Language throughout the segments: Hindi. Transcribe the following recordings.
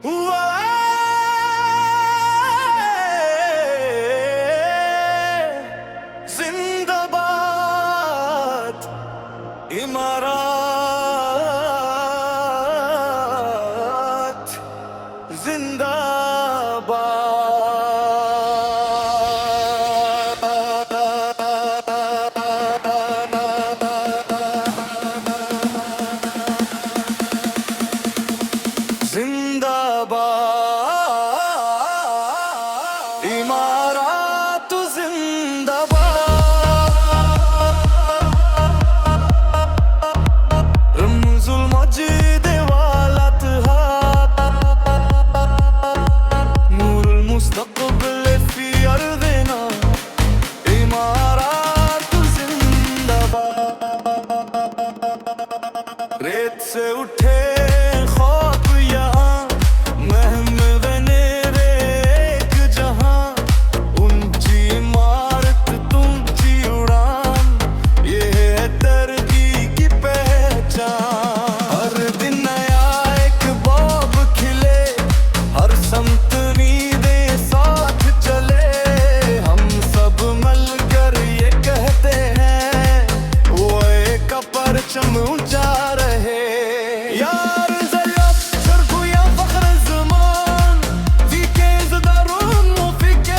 हुआ जिंदाबाद इमारत जिंदाबाद इमारत जिंदाबाद रमजुल मजीद वालत नूरुल मुस्तक़बिल फी अर्दिना इमारत जिंदाबाद रेत से उठे ख्वाब यहाँ महम बनेरे एक जहाँ ऊंची इमारत ऊंची उड़ान ये है तरक्की की पहचान हर दिन नया एक बॉब खिले हर समत नीदे साथ चले हम सब मिलकर ये कहते हैं वो एक परचम ऊंचा रहे यार ज़यब शर्फ़ या फ़ख्र ज़मान फ़ीके ज़दरुन वफ़ीके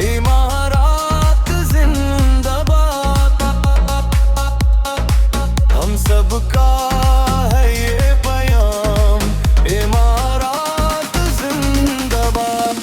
इमारत जिंदाबाद हम सबका है ये पैगाम इमारत जिंदाबाद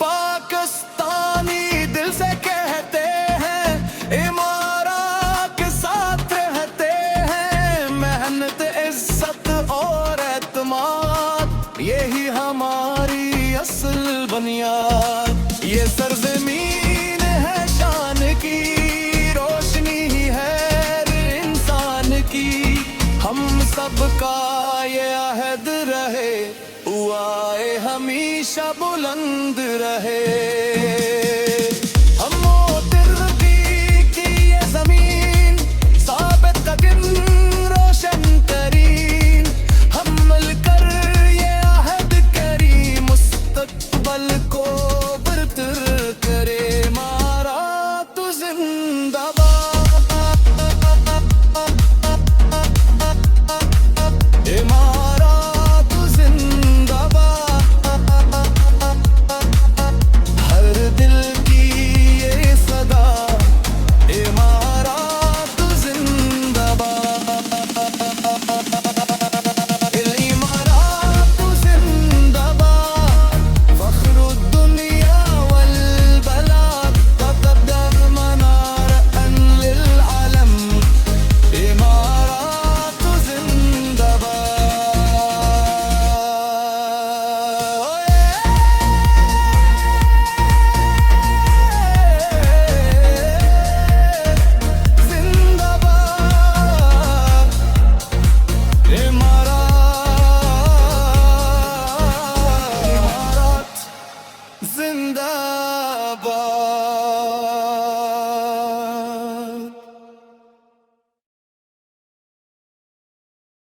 पाकिस्तानी दिल से कहते हैं इमारत के साथ रहते हैं मेहनत इज्जत और एतमाद यही हमारी असल बुनियाद ये सरजमीन है शान की रोशनी ही है इंसान की हम सबका ये अहद रहे हुआ हमेशा बुलंद रहे